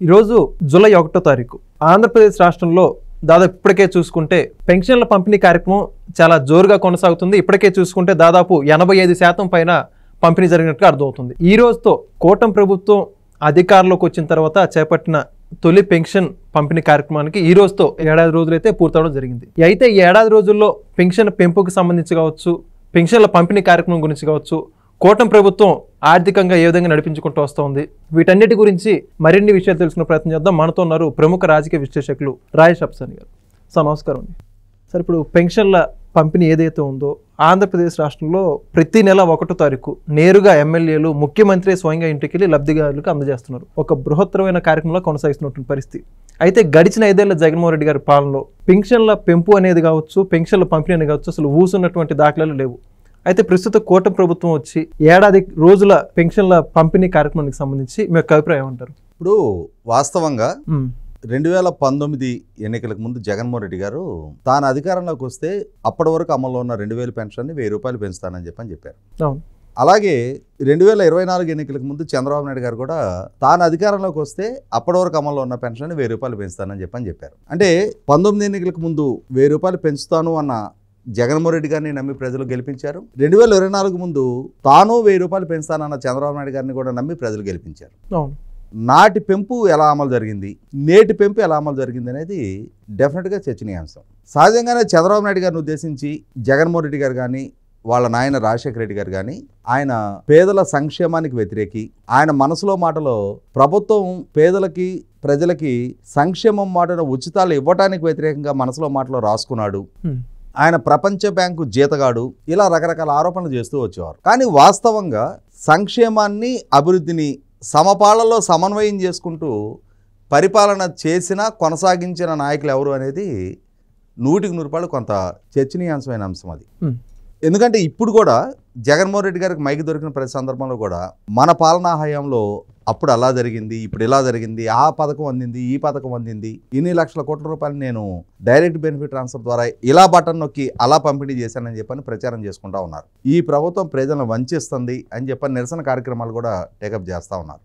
ఈరోజు జూలై 1వ తారీఖు ఆంధ్రప్రదేశ్ రాష్ట్రంలో దాదాపు ఇప్పటికే చూసుకుంటే పెన్షన్ల పంపిణీ కార్యక్రమం చాలా జోరుగా కొనసాగుతుంది. ఇప్పటికే చూసుకుంటే దాదాపు 85% పైన పంపిణీ జరిగినట్టుగా అర్థమవుతుంది. ఈ రోజుతో కూటమి ప్రభుత్వం అధికారంలోకి వచ్చిన తర్వాత చేపట్టిన తొలి పెన్షన్ పంపిణీ కార్యక్రమానికి ఈ రోజుతో 7 రోజులైతే పూర్తవడం జరిగింది. అయితే ఈ 7 రోజుల్లో పెన్షన్ పెంపుకు సంబంధించి కావచ్చు, పెన్షన్ల పంపిణీ కార్యక్రమం గురించి కావచ్చు, కూటమి ప్రభుత్వం ఆర్థికంగా ఏ విధంగా నడిపించుకుంటూ వస్తోంది, వీటన్నిటి గురించి మరిన్ని విషయాలు తెలుసుకునే ప్రయత్నం చేద్దాం. మనతో ఉన్నారు ప్రముఖ రాజకీయ విశ్లేషకులు రాజేష్ అప్సాని గారు. సార్ నమస్కారం అండి. సార్, ఇప్పుడు పెన్షన్ల పంపిణీ ఏదైతే ఉందో ఆంధ్రప్రదేశ్ రాష్ట్రంలో ప్రతి నెల 1వ తారీఖు నేరుగా ఎమ్మెల్యేలు, ముఖ్యమంత్రి స్వయంగా ఇంటికి వెళ్ళి లబ్ధిదారులకు అందజేస్తున్నారు. ఒక బృహత్తరమైన కార్యక్రమంలో కొనసాగిస్తున్నటువంటి పరిస్థితి. అయితే గడిచిన 5 ఏళ్ల జగన్మోహన్ రెడ్డి గారి పాలనలో పెన్షన్ల పెంపు అనేది కావచ్చు, పెన్షన్ల పంపిణీ అనేది కావచ్చు, అసలు ఊసున్నటువంటి దాఖలాలు లేవు. అయితే ప్రస్తుత కూటమి ప్రభుత్వం వచ్చి 7 రోజుల పెన్షన్ల పంపిణీ కార్యక్రమానికి సంబంధించి మీ యొక్క అభిప్రాయం ఏమంటారు? ఇప్పుడు వాస్తవంగా 2019 ఎన్నికలకు ముందు జగన్మోహన్ రెడ్డి గారు తాను అధికారంలోకి వస్తే అప్పటి వరకు అమల్లో ఉన్న 2000 పెన్షన్ని 1000 రూపాయలు పెంచుతానని చెప్పారు. అలాగే 2024 ఎన్నికలకు ముందు చంద్రబాబు నాయుడు గారు కూడా తాను అధికారంలోకి వస్తే అప్పటి వరకు అమల్లో ఉన్న పెన్షన్ని 1000 రూపాయలు పెంచుతానని చెప్పారు. అంటే 19 ఎన్నికలకు ముందు 1000 రూపాయలు పెంచుతాను అన్న జగన్మోహన్ రెడ్డి గారిని నమ్మి ప్రజలు గెలిపించారు. 2024 ముందు తాను 1000 రూపాయలు పెంచుతానన్న చంద్రబాబు నాయుడు గారిని కూడా నమ్మి ప్రజలు గెలిపించారు. నాటి పెంపు ఎలా అమలు జరిగింది, నేటి పెంపు ఎలా అమలు జరిగింది అనేది డెఫినెట్గా చర్చనీయాంశం. సహజంగానే చంద్రబాబు నాయుడు గారిని ఉద్దేశించి జగన్మోహన్ రెడ్డి గారు కానీ, వాళ్ళ నాయన రాజశేఖర రెడ్డి గారు కానీ, ఆయన పేదల సంక్షేమానికి వ్యతిరేకి, ఆయన మనసులో మాటలో ప్రభుత్వం పేదలకి ప్రజలకి సంక్షేమం మాటను ఉచితాలు ఇవ్వటానికి వ్యతిరేకంగా మనసులో మాటలో రాసుకున్నాడు, ఆయన ప్రపంచ బ్యాంకు జీతగాడు, ఇలా రకరకాల ఆరోపణలు చేస్తూ వచ్చేవారు. కానీ వాస్తవంగా సంక్షేమాన్ని, అభివృద్ధిని సమపాళ్లలో సమన్వయం చేసుకుంటూ పరిపాలన చేసిన, కొనసాగించిన నాయకులు ఎవరు అనేది 100కి 100 కొంత చర్చనీయాంశమైన అంశం అది. ఎందుకంటే ఇప్పుడు కూడా జగన్మోహన్ రెడ్డి గారికి మైకి దొరికిన ప్రతి సందర్భంలో కూడా మన పాలనా హయాంలో అప్పుడు అలా జరిగింది, ఇప్పుడు ఇలా జరిగింది, ఆ పథకం అందింది, ఈ పథకం అందింది, ఇన్ని లక్షల కోట్ల రూపాయలు నేను డైరెక్ట్ బెనిఫిట్ ట్రాన్స్ఫర్ ద్వారా ఇలా బటన్ నొక్కి అలా పంపిణీ చేశానని చెప్పని ప్రచారం చేసుకుంటా ఉన్నారు. ఈ ప్రభుత్వం ప్రజలను వంచిస్తుంది అని చెప్పని నిరసన కార్యక్రమాలు కూడా టేకప్ చేస్తూ ఉన్నారు.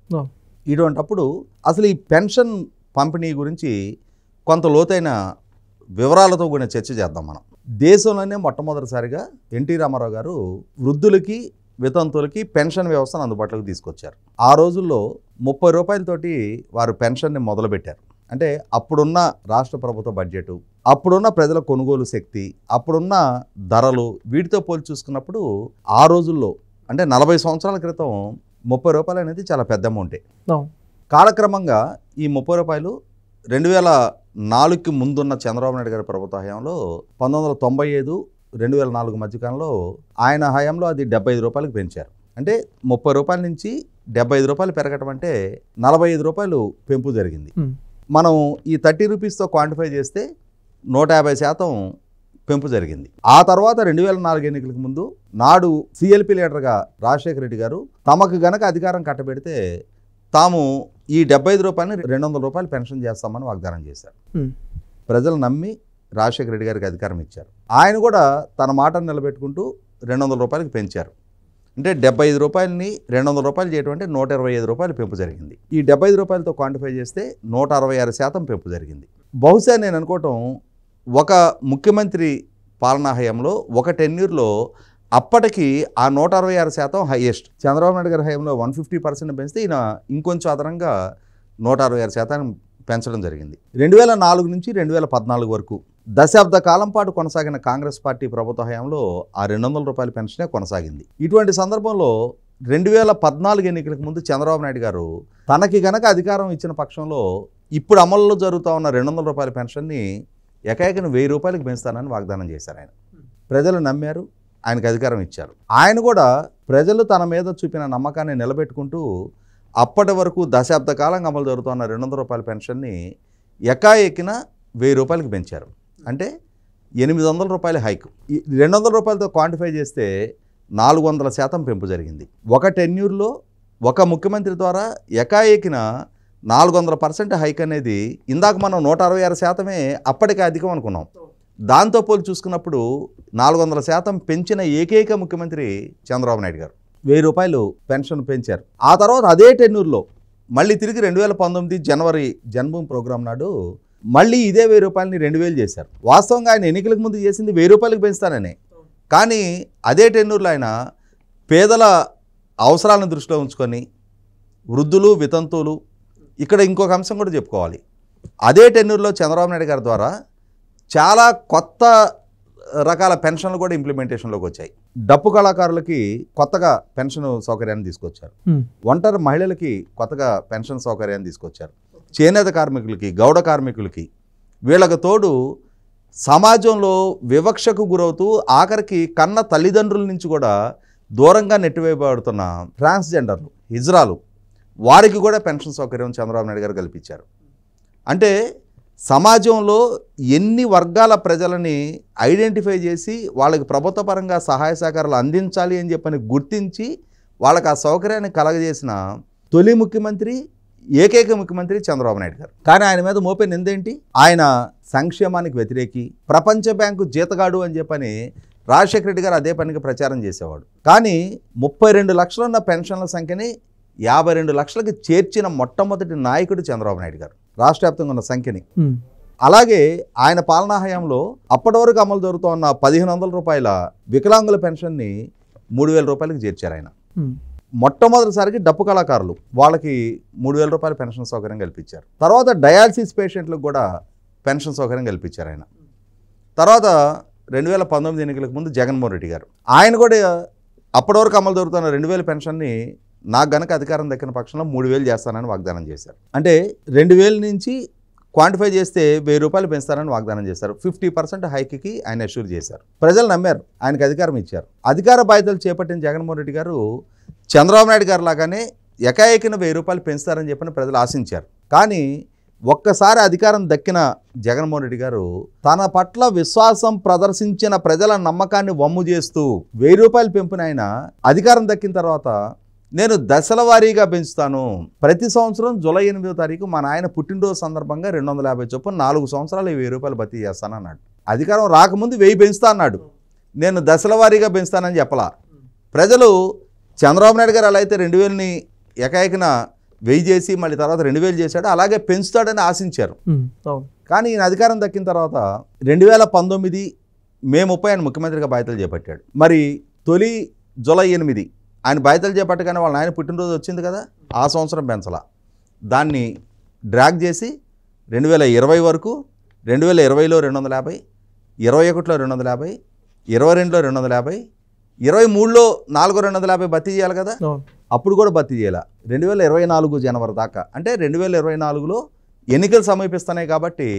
ఇటువంటప్పుడు అసలు ఈ పెన్షన్ పంపిణీ గురించి కొంత లోతైన వివరాలతో కూడిన చర్చ చేద్దాం మనం. దేశంలోనే మొట్టమొదటిసారిగా ఎన్టీ రామారావు గారు వృద్ధులకి, వితంతులకి పెన్షన్ వ్యవస్థను అందుబాటులోకి తీసుకొచ్చారు. ఆ రోజుల్లో 30 రూపాయలతోటి వారు పెన్షన్ని మొదలుపెట్టారు. అంటే అప్పుడున్న రాష్ట్ర ప్రభుత్వ బడ్జెట్, అప్పుడున్న ప్రజల కొనుగోలు శక్తి, అప్పుడున్న ధరలు, వీటితో పోల్చి చూసుకున్నప్పుడు ఆ రోజుల్లో అంటే 40 సంవత్సరాల క్రితం 30 రూపాయలు అనేది చాలా పెద్ద అమౌంటే. కాలక్రమంగా ఈ 30 రూపాయలు 2004కి ముందున్న చంద్రబాబు నాయుడు గారి ప్రభుత్వ హయాంలో 1995, 2004 మధ్యకాలంలో ఆయన హయాంలో అది 75 రూపాయలకు పెంచారు. అంటే 30 రూపాయల నుంచి 75 రూపాయలు పెరగటం అంటే 45 రూపాయలు పెంపు జరిగింది. మనం ఈ 30 రూపీస్తో క్వాంటిఫై చేస్తే 150% పెంపు జరిగింది. ఆ తర్వాత 2004 ఎన్నికలకు ముందు నాడు సిఎల్పి లీడర్గా రాజశేఖర రెడ్డి గారు తమకు గనక అధికారం కట్టబెడితే తాము ఈ 75 రూపాయలని 200 రూపాయలు పెన్షన్ చేస్తామని వాగ్దానం చేశారు. ప్రజలు నమ్మి రాజశేఖర రెడ్డి గారికి అధికారం ఇచ్చారు. ఆయన కూడా తన మాటను నిలబెట్టుకుంటూ 200 రూపాయలకి పెంచారు. అంటే 75 రూపాయలని 200 రూపాయలు చేయడం అంటే 125 రూపాయలు పెంపు జరిగింది. ఈ 75 రూపాయలతో క్వాంటిఫై చేస్తే 166% పెంపు జరిగింది. బహుశా నేను అనుకోవటం ఒక ముఖ్యమంత్రి పాలనా హయాంలో ఒక టెన్యూర్లో అప్పటికి ఆ 166% హైయెస్ట్. చంద్రబాబు నాయుడు గారి హయాంలో 150% పెంచితే ఈయన ఇంకొంచెం అదనంగా 166% పెంచడం జరిగింది. 2004 నుంచి 2014 వరకు దశాబ్ద కాలం పాటు కొనసాగిన కాంగ్రెస్ పార్టీ ప్రభుత్వ హయాంలో ఆ 200 రూపాయల పెన్షనే కొనసాగింది. ఇటువంటి సందర్భంలో 2014 ఎన్నికలకు ముందు చంద్రబాబు నాయుడు గారు తనకి గనక అధికారం ఇచ్చిన పక్షంలో ఇప్పుడు అమల్లో జరుగుతూ ఉన్న 200 రూపాయల పెన్షన్ని ఏకాఏకన 1000 రూపాయలకు పెంచుతానని వాగ్దానం చేశారు. ఆయన ప్రజలు నమ్మారు, ఆయనకు అధికారం ఇచ్చారు. ఆయన కూడా ప్రజలు తన మీద చూపిన నమ్మకాన్ని నిలబెట్టుకుంటూ అప్పటి వరకు దశాబ్ద కాలంగా అమలు జరుగుతున్న 200 రూపాయల పెన్షన్ని ఏకాఏకిన 1000 రూపాయలకి పెంచారు. అంటే 800 రూపాయల హైక్. ఈ 200 రూపాయలతో క్వాంటిఫై చేస్తే 400% పెంపు జరిగింది. ఒక టెన్యూర్లో ఒక ముఖ్యమంత్రి ద్వారా ఏకాఏకిన 400% హైక్ అనేది ఇందాక మనం 166%మే అప్పటికే అధికం అనుకున్నాం. దాంతో పోలి చూసుకున్నప్పుడు 400% పెంచిన ఏకైక ముఖ్యమంత్రి చంద్రబాబు నాయుడు గారు. 1000 రూపాయలు పెన్షన్ పెంచారు. ఆ తర్వాత అదే టెన్యూర్లో మళ్ళీ తిరిగి 2019 జనవరి జన్మభూమి ప్రోగ్రాం నాడు మళ్ళీ ఇదే 1000 రూపాయలని 2000 చేశారు. వాస్తవంగా ఆయన ఎన్నికలకు ముందు చేసింది 1000 రూపాయలకు పెంచుతానని. కానీ అదే టెన్యూర్లో ఆయన పేదల అవసరాలను దృష్టిలో ఉంచుకొని వృద్ధులు, వితంతువులు, ఇక్కడ ఇంకొక అంశం కూడా చెప్పుకోవాలి. అదే టెన్యూర్లో చంద్రబాబు నాయుడు గారి ద్వారా చాలా కొత్త రకాల పెన్షన్లు కూడా ఇంప్లిమెంటేషన్లోకి వచ్చాయి. డప్పు కళాకారులకి కొత్తగా పెన్షన్ సౌకర్యాన్ని తీసుకొచ్చారు. ఒంటరి మహిళలకి కొత్తగా పెన్షన్ సౌకర్యాన్ని తీసుకొచ్చారు. చేనేత కార్మికులకి, గౌడ కార్మికులకి, వీళ్ళకు తోడు సమాజంలో వివక్షకు గురవుతూ ఆఖరికి కన్న తల్లిదండ్రుల నుంచి కూడా దూరంగా నెట్టివేయబడుతున్న ట్రాన్స్జెండర్లు, హిజ్రాలు, వారికి కూడా పెన్షన్ సౌకర్యం చంద్రబాబు నాయుడు గారు కల్పించారు. అంటే సమాజంలో ఎన్ని వర్గాల ప్రజలని ఐడెంటిఫై చేసి వాళ్ళకి ప్రభుత్వ పరంగా సహాయ సహకారాలు అందించాలి అని చెప్పని గుర్తించి వాళ్ళకి ఆ సౌకర్యాన్ని కలగజేసిన తొలి ముఖ్యమంత్రి, ఏకైక ముఖ్యమంత్రి చంద్రబాబు నాయుడు గారు. కానీ ఆయన మీద మోపే నిందేంటి? ఆయన సంక్షేమానికి వ్యతిరేకి, ప్రపంచ బ్యాంకు జీతగాడు అని చెప్పని రాజశేఖర రెడ్డి గారు అదే పనికి ప్రచారం చేసేవాడు. కానీ 32 లక్షలున్న పెన్షన్ల సంఖ్యని 52 లక్షలకి చేర్చిన మొట్టమొదటి నాయకుడు చంద్రబాబు నాయుడు గారు, రాష్ట్ర వ్యాప్తంగా ఉన్న సంఖ్యని. అలాగే ఆయన పాలనా హయాంలో అప్పటి వరకు అమలు జరుగుతూ ఉన్న 1500 రూపాయల వికలాంగుల పెన్షన్ని 3000 రూపాయలకి చేర్చారు ఆయన. మొట్టమొదటిసారికి డప్పు కళాకారులు వాళ్ళకి 3000 రూపాయల పెన్షన్ సౌకర్యం కల్పించారు. తర్వాత డయాలసిస్ పేషెంట్లకు కూడా పెన్షన్ సౌకర్యం కల్పించారు ఆయన. తర్వాత 2019 ఎన్నికలకు ముందు జగన్మోహన్ రెడ్డి గారు, ఆయన కూడా అప్పటి వరకు అమలు జరుగుతున్న 2000 పెన్షన్ని నాకు గనక అధికారం దక్కిన పక్షంలో 3000 చేస్తానని వాగ్దానం చేశారు. అంటే 2000 నుంచి క్వాంటిఫై చేస్తే 1000 రూపాయలు పెంచుతారని వాగ్దానం చేశారు. 50% హైక్కి ఆయన అష్యూర్ చేశారు. ప్రజలు నమ్మారు, ఆయనకు అధికారం ఇచ్చారు. అధికార బాధ్యతలు చేపట్టిన జగన్మోహన్ రెడ్డి గారు చంద్రబాబు నాయుడు గారు లాగానే ఏకాఏకిన 1000 రూపాయలు పెంచుతారని చెప్పని ప్రజలు ఆశించారు. కానీ ఒక్కసారి అధికారం దక్కిన జగన్మోహన్ రెడ్డి గారు తన పట్ల విశ్వాసం ప్రదర్శించిన ప్రజల నమ్మకాన్ని వమ్ము చేస్తూ 1000 రూపాయలు పెంపుని ఆయన అధికారం దక్కిన తర్వాత నేను దశల వారీగా పెంచుతాను, ప్రతి సంవత్సరం జూలై 8వ తారీఖు మా నాయన పుట్టినరోజు సందర్భంగా 250 చొప్పున 4 సంవత్సరాలు 1000 రూపాయలు భర్తీ చేస్తానన్నాడు. అధికారం రాకముందు 1000 పెంచుతా అన్నాడు. నేను దశల వారీగా పెంచుతానని చెప్పలా. ప్రజలు చంద్రబాబు నాయుడు గారు అలా అయితే 2000ని ఏకాఏకిన 1000 చేసి మళ్ళీ తర్వాత 2000 చేశాడు, అలాగే పెంచుతాడని ఆశించారు. కానీ ఈయన అధికారం దక్కిన తర్వాత 2019 మే 30 ఆయన ముఖ్యమంత్రిగా బాధ్యతలు చేపట్టాడు. మరి తొలి జూలై 8 ఆయన బాధ్యతలు చేపట్టగానే వాళ్ళ నాయన పుట్టినరోజు వచ్చింది కదా, ఆ సంవత్సరం పెంచలా. దాన్ని డ్రాగ్ చేసి 2020 వరకు, 2020లో 250, 21లో 250, 22లో 250, 23లో 450 భర్తీ చేయాలి కదా, అప్పుడు కూడా భర్తీ చేయాలి. 2024 జనవరి దాకా, అంటే 2024లో ఎన్నికలు సమీపిస్తున్నాయి కాబట్టి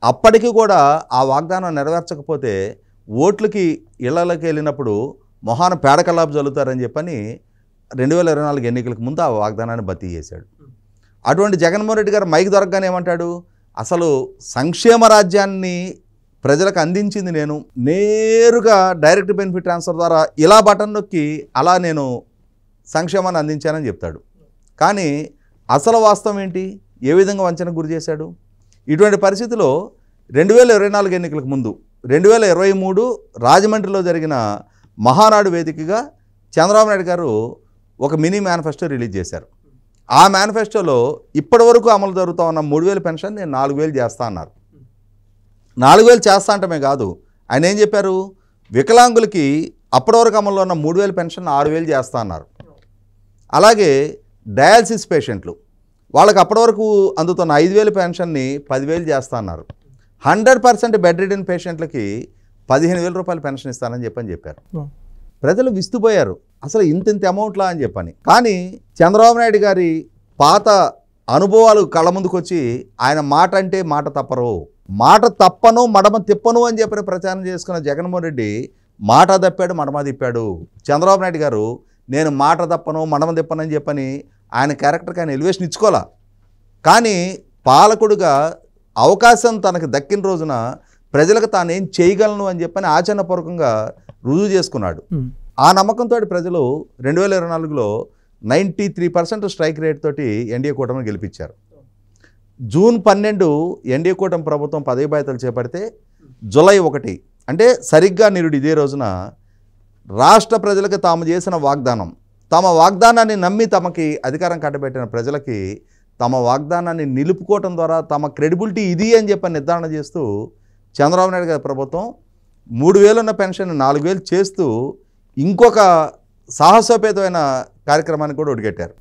అప్పటికి కూడా ఆ వాగ్దానం నెరవేర్చకపోతే ఓట్లకి ఇళ్లలోకి వెళ్ళినప్పుడు మొహాన పేడకల్లాపు జల్లుతారని చెప్పని 2024 ఎన్నికలకు ముందు ఆ వాగ్దానాన్ని భర్తీ చేశాడు. అటువంటి జగన్మోహన్ రెడ్డి గారు మైక్ దొరకగానే ఏమంటాడు, అసలు సంక్షేమ రాజ్యాన్ని ప్రజలకు అందించింది నేను, నేరుగా డైరెక్ట్ బెనిఫిట్ ట్రాన్స్ఫర్ ద్వారా ఇలా బటన్ నొక్కి అలా నేను సంక్షేమాన్ని అందించానని చెప్తాడు. కానీ అసలు వాస్తవం ఏంటి, ఏ విధంగా వంచనకు గురి చేశాడు? ఇటువంటి పరిస్థితిలో 2024 ఎన్నికలకు ముందు 2023 రాజమండ్రిలో జరిగిన మహానాడు వేదికగా చంద్రబాబు నాయుడు గారు ఒక మినీ మేనిఫెస్టో రిలీజ్ చేశారు. ఆ మేనిఫెస్టోలో ఇప్పటి వరకు అమలు జరుగుతూ ఉన్న 3000 పెన్షన్ నేను 4000 చేస్తా అన్నారు. 4000 చేస్తా అంటమే కాదు, ఆయన ఏం చెప్పారు, వికలాంగులకి అప్పటి వరకు అమల్లో ఉన్న 3000 పెన్షన్ 6000 చేస్తా అన్నారు. అలాగే డయాలసిస్ పేషెంట్లు వాళ్ళకి అప్పటి వరకు అందుతున్న 5000 పెన్షన్ని 10000 చేస్తా అన్నారు. 100% బెడ్ రిడెన్ పేషెంట్లకి 15000 రూపాయలు పెన్షన్ ఇస్తానని చెప్పారు. ప్రజలు విస్తుపోయారు, అసలు ఇంత అమౌంట్లా అని చెప్పని. కానీ చంద్రబాబు నాయుడు గారి పాత అనుభవాలు కళ్ళ ముందుకు వచ్చి ఆయన మాట అంటే మాట తప్పరు, మాట తప్పను మడమ తిప్పను అని చెప్పిన ప్రచారం చేసుకున్న జగన్మోహన్ రెడ్డి మాట తప్పాడు, మడమ తిప్పాడు. చంద్రబాబు నాయుడు గారు నేను మాట తప్పను మడమ తిప్పను అని చెప్పని ఆయన క్యారెక్టర్కి ఆయన ఎలివేషన్ ఇచ్చుకోవాలా. కానీ పాలకుడుగా అవకాశం తనకు దక్కిన రోజున ప్రజలకు తానేం చేయగలను అని చెప్పని ఆచరణపూర్వకంగా రుజువు చేసుకున్నాడు. ఆ నమ్మకంతో ప్రజలు 2024లో 93% స్ట్రైక్ రేట్ తోటి ఎన్డీఏ కూటమిని గెలిపించారు. జూన్ 12 ఎన్డీఏ కూటమి ప్రభుత్వం పదవి బాధ్యతలు చేపడితే జూలై 1 అంటే సరిగ్గా నిరుడు ఇదే రోజున రాష్ట్ర ప్రజలకు తాము చేసిన వాగ్దానం తమ వాగ్దానాన్ని నమ్మి తమకి అధికారం కట్టబెట్టిన ప్రజలకి తమ వాగ్దానాన్ని నిలుపుకోవటం ద్వారా తమ క్రెడిబిలిటీ ఇది అని చెప్పి నిర్ధారణ చేస్తూ చంద్రబాబు నాయుడు గారి ప్రభుత్వం 3,000 ఉన్న పెన్షన్ 4,000 చేస్తూ ఇంకొక సాహసోపేతమైన కార్యక్రమాన్ని కూడా ఒడిగట్టారు.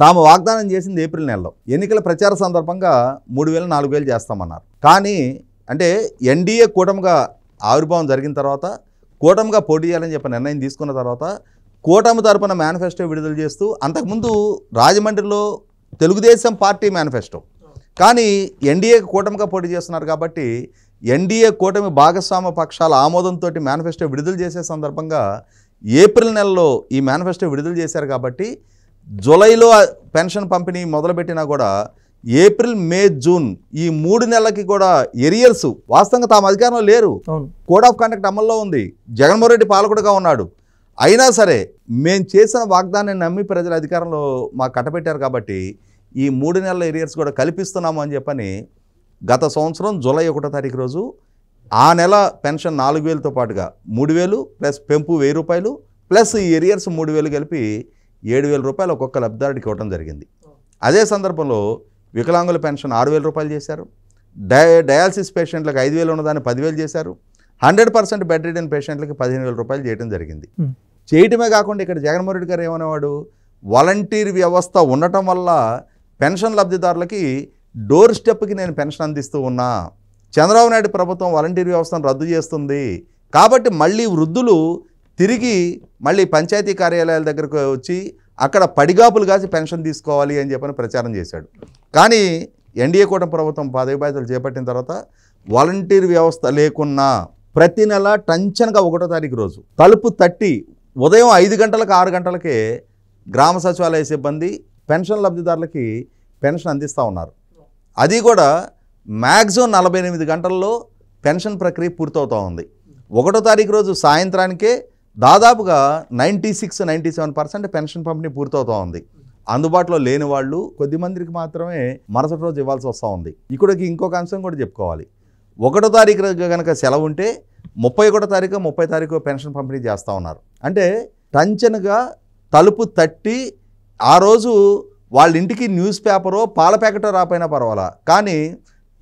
తాము వాగ్దానం చేసింది ఏప్రిల్ నెలలో ఎన్నికల ప్రచార సందర్భంగా 3,000 4,000 చేస్తామన్నారు. కానీ అంటే ఎన్డీఏ కూటమిగా ఆవిర్భావం జరిగిన తర్వాత కూటమిగా పోటీ చేయాలని చెప్పి నిర్ణయం తీసుకున్న తర్వాత కూటమి తరపున మేనిఫెస్టో విడుదల చేస్తూ అంతకుముందు రాజమండ్రిలో తెలుగుదేశం పార్టీ మేనిఫెస్టో, కానీ ఎన్డీఏ కూటమిగా పోటీ చేస్తున్నారు కాబట్టి ఎన్డీఏ కూటమి భాగస్వామ్య పక్షాల ఆమోదంతో మేనిఫెస్టో విడుదల చేసే సందర్భంగా ఏప్రిల్ నెలలో ఈ మేనిఫెస్టో విడుదల చేశారు కాబట్టి జూలైలో పెన్షన్ పంపిణీ మొదలుపెట్టినా కూడా ఏప్రిల్ మే జూన్ ఈ 3 నెలలకి కూడా ఎరియర్స్ వాస్తవంగా తాము అధికారంలో లేరు. కోడ్ ఆఫ్ కండక్ట్ అమల్లో ఉంది. జగన్మోహన్ రెడ్డి పాలకుడుగా ఉన్నాడు. అయినా సరే మేము చేసిన వాగ్దానాన్ని నమ్మి ప్రజల అధికారంలో మాకు కట్టబెట్టారు కాబట్టి ఈ 3 నెలల ఎరియర్స్ కూడా కల్పిస్తున్నాము అని చెప్పని గత సంవత్సరం జూలై 1వ తారీఖు రోజు ఆ నెల పెన్షన్ 4,000తో పాటుగా 3,000 ప్లస్ పెంపు 1,000 రూపాయలు ప్లస్ ఈ ఎరియర్స్ 3,000 కలిపి 7,000 రూపాయలు ఒక్కొక్క లబ్ధిదారుడికి ఇవ్వడం జరిగింది. అదే సందర్భంలో వికలాంగుల పెన్షన్ 6,000 రూపాయలు చేశారు. డయాలసిస్ పేషెంట్లకు 5,000 ఉన్నదాన్ని 10,000 చేశారు. 100% బెడ్ రిడెన్ పేషెంట్లకి 15,000 రూపాయలు చేయడం జరిగింది. చేయటమే కాకుండా ఇక్కడ జగన్మోహన్ రెడ్డి గారు ఏమనేవాడు, వాలంటీర్ వ్యవస్థ ఉండటం వల్ల పెన్షన్ లబ్ధిదారులకి డోర్ స్టెప్కి నేను పెన్షన్ అందిస్తూ ఉన్నా, చంద్రబాబు నాయుడు ప్రభుత్వం వాలంటీర్ వ్యవస్థను రద్దు చేస్తుంది కాబట్టి మళ్ళీ వృద్ధులు తిరిగి మళ్ళీ పంచాయతీ కార్యాలయాల దగ్గరకు వచ్చి అక్కడ పడిగాపులు కాసి పెన్షన్ తీసుకోవాలి అని చెప్పని ప్రచారం చేశాడు. కానీ ఎన్డీఏ కూటమి ప్రభుత్వం పదవి బాధ్యతలు చేపట్టిన తర్వాత వాలంటీర్ వ్యవస్థ లేకున్నా ప్రతి నెల టంచనగా 1వ తారీఖు రోజు తలుపు తట్టి ఉదయం 5 గంటలకు 6 గంటలకే గ్రామ సచివాలయ సిబ్బంది పెన్షన్ లబ్ధిదారులకి పెన్షన్ అందిస్తూ ఉన్నారు. అది కూడా మ్యాక్సిమం 48 గంటల్లో పెన్షన్ ప్రక్రియ పూర్తవుతూ ఉంది. 1వ తారీఖు రోజు సాయంత్రానికే దాదాపుగా 96-97% పెన్షన్ పంపిణీ పూర్తవుతూ ఉంది. అందుబాటులో లేని వాళ్ళు కొద్దిమందికి మాత్రమే మరుసటి రోజు ఇవ్వాల్సి వస్తూ ఉంది. ఇక్కడికి ఇంకొక అంశం కూడా చెప్పుకోవాలి. 1వ తారీఖు కనుక సెలవు ఉంటే 31వ తారీఖు 30వ తారీఖు పెన్షన్ పంపిణీ చేస్తూ ఉన్నారు. అంటే టంచనగా తలుపు తట్టి ఆ రోజు వాళ్ళ ఇంటికి న్యూస్ పేపరో పాల ప్యాకెటో రాపోయినా పర్వాలా, కానీ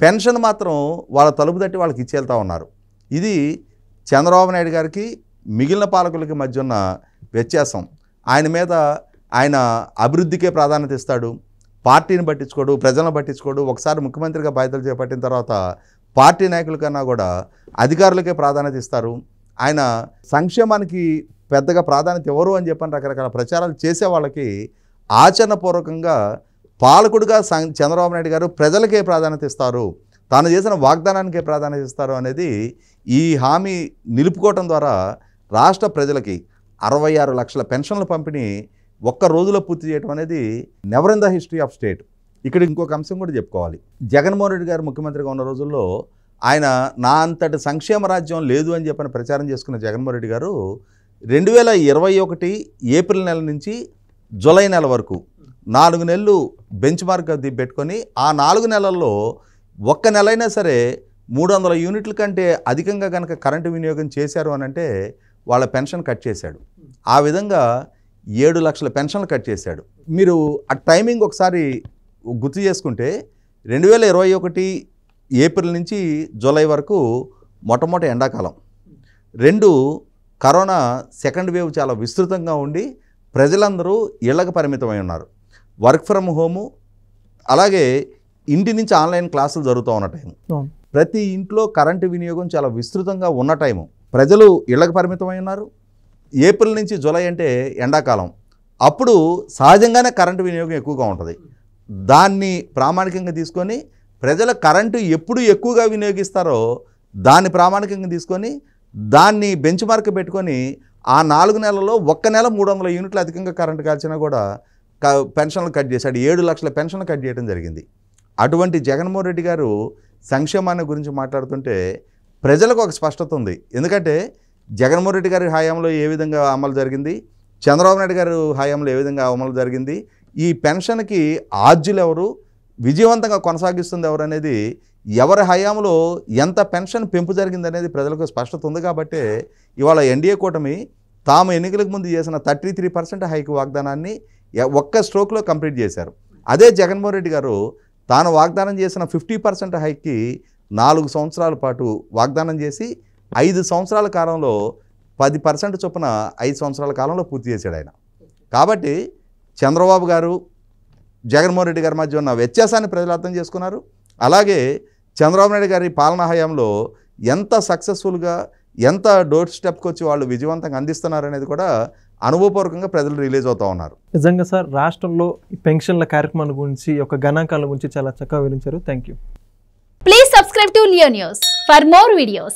పెన్షన్ మాత్రం వాళ్ళ తలుపు తట్టి వాళ్ళకి ఇచ్చేళ్తా ఉన్నారు. ఇది చంద్రబాబు నాయుడు గారికి మిగిలిన పాలకులకి మధ్య ఉన్న వ్యత్యాసం. ఆయన మీద ఆయన అభివృద్ధికే ప్రాధాన్యత ఇస్తాడు, పార్టీని పట్టించుకోడు, ప్రజలను పట్టించుకోడు. ఒకసారి ముఖ్యమంత్రిగా బాధ్యతలు చేపట్టిన తర్వాత పార్టీ నాయకుల కన్నా కూడా అధికారులకే ప్రాధాన్యత ఇస్తారు. ఆయన సంక్షేమానికి పెద్దగా ప్రాధాన్యత ఎవరు అని చెప్పని రకరకాల ప్రచారాలు చేసే వాళ్ళకి ఆచరణపూర్వకంగా పాలకుడుగా చంద్రబాబు నాయుడు గారు ప్రజలకే ప్రాధాన్యత ఇస్తారు, తాను చేసిన వాగ్దానానికే ప్రాధాన్యత ఇస్తారు అనేది ఈ హామీ నిలుపుకోవటం ద్వారా రాష్ట్ర ప్రజలకి 66 లక్షల పెన్షన్ల పంపిణీ ఒక్క రోజులో పూర్తి చేయడం అనేది never in the history of state. ఇక్కడ ఇంకొక అంశం కూడా చెప్పుకోవాలి. జగన్మోహన్ రెడ్డి గారు ముఖ్యమంత్రిగా ఉన్న రోజుల్లో ఆయన నా అంతటి సంక్షేమ రాజ్యం లేదు అని చెప్పని ప్రచారం చేసుకున్న జగన్మోహన్ రెడ్డి గారు 2021 ఏప్రిల్ నెల నుంచి జూలై నెల వరకు 4 నెలలు బెంచ్ మార్క్ అది పెట్టుకొని ఆ 4 నెలల్లో ఒక్క నెలైనా సరే 300 యూనిట్ల కంటే అధికంగా కనుక కరెంటు వినియోగం చేశారు అని అంటే వాళ్ళ పెన్షన్ కట్ చేశాడు. ఆ విధంగా 7 లక్షల పెన్షన్లు కట్ చేశాడు. మీరు ఆ టైమింగ్ ఒకసారి గుర్తు చేసుకుంటే 2021 ఏప్రిల్ నుంచి జూలై వరకు మొట్టమొదటి ఎండాకాలం, 2 కరోనా సెకండ్ వేవ్ చాలా విస్తృతంగా ఉండి ప్రజలందరూ ఇళ్లకు పరిమితమై ఉన్నారు. వర్క్ ఫ్రమ్ హోము, అలాగే ఇంటి నుంచి ఆన్లైన్ క్లాసులు జరుగుతూ ఉన్న టైం, ప్రతి ఇంట్లో కరెంటు వినియోగం చాలా విస్తృతంగా ఉన్న టైము, ప్రజలు ఇళ్లకు పరిమితమై ఉన్నారు. ఏప్రిల్ నుంచి జూలై అంటే ఎండాకాలం, అప్పుడు సహజంగానే కరెంటు వినియోగం ఎక్కువగా ఉంటుంది. దాన్ని ప్రామాణికంగా తీసుకొని ప్రజల కరెంటు ఎప్పుడు ఎక్కువగా వినియోగిస్తారో దాన్ని ప్రామాణికంగా తీసుకొని దాన్ని బెంచ్ మార్క్ పెట్టుకొని ఆ 4 నెలల్లో ఒక్క నెల 300 యూనిట్లు అధికంగా కరెంటు కాల్చినా కూడా పెన్షన్లు కట్ చేశాడు. 7 లక్షల పెన్షన్లు కట్ చేయడం జరిగింది. అటువంటి జగన్మోహన్ రెడ్డి గారు సంక్షేమాన్ని గురించి మాట్లాడుతుంటే ప్రజలకు ఒక స్పష్టత ఉంది. ఎందుకంటే జగన్మోహన్ రెడ్డి గారి హయాంలో ఏ విధంగా అమలు జరిగింది, చంద్రబాబు నాయుడు గారు హయాంలో ఏ విధంగా అమలు జరిగింది, ఈ పెన్షన్కి ఆద్యులు ఎవరు, విజయవంతంగా కొనసాగిస్తుంది ఎవరు అనేది, ఎవరి హయాంలో ఎంత పెన్షన్ పెంపు జరిగింది అనేది ప్రజలకు స్పష్టత ఉంది. కాబట్టి ఇవాళ ఎన్డీఏ కూటమి తాము ఎన్నికలకు ముందు చేసిన 33% హైక్ వాగ్దానాన్ని ఒక్క స్ట్రోక్లో కంప్లీట్ చేశారు. అదే జగన్మోహన్ రెడ్డి గారు తాను వాగ్దానం చేసిన 50% హైక్కి 4 సంవత్సరాల పాటు వాగ్దానం చేసి 5 సంవత్సరాల కాలంలో 10% చొప్పున 5 సంవత్సరాల కాలంలో పూర్తి చేశాడు ఆయన. కాబట్టి చంద్రబాబు గారు జగన్మోహన్ రెడ్డి గారి మధ్య ఉన్న వ్యత్యాసాన్ని ప్రజలు అర్థం చేసుకున్నారు. అలాగే చంద్రబాబు నాయుడు గారి పాలనా హయాంలో ఎంత సక్సెస్ఫుల్గా ఎంత డోర్ స్టెప్కి వచ్చి వాళ్ళు విజయవంతంగా అందిస్తున్నారు అనేది కూడా అనుభవపూర్వకంగా ప్రజలు రిలీజ్ అవుతూ ఉన్నారు. నిజంగా సార్, రాష్ట్రంలో ఈ పెన్షన్ల కార్యక్రమాల గురించి యొక్క గణాంకాల గురించి చాలా చక్కగా వివరించారు. Thank you. Please subscribe to Leo News for more videos.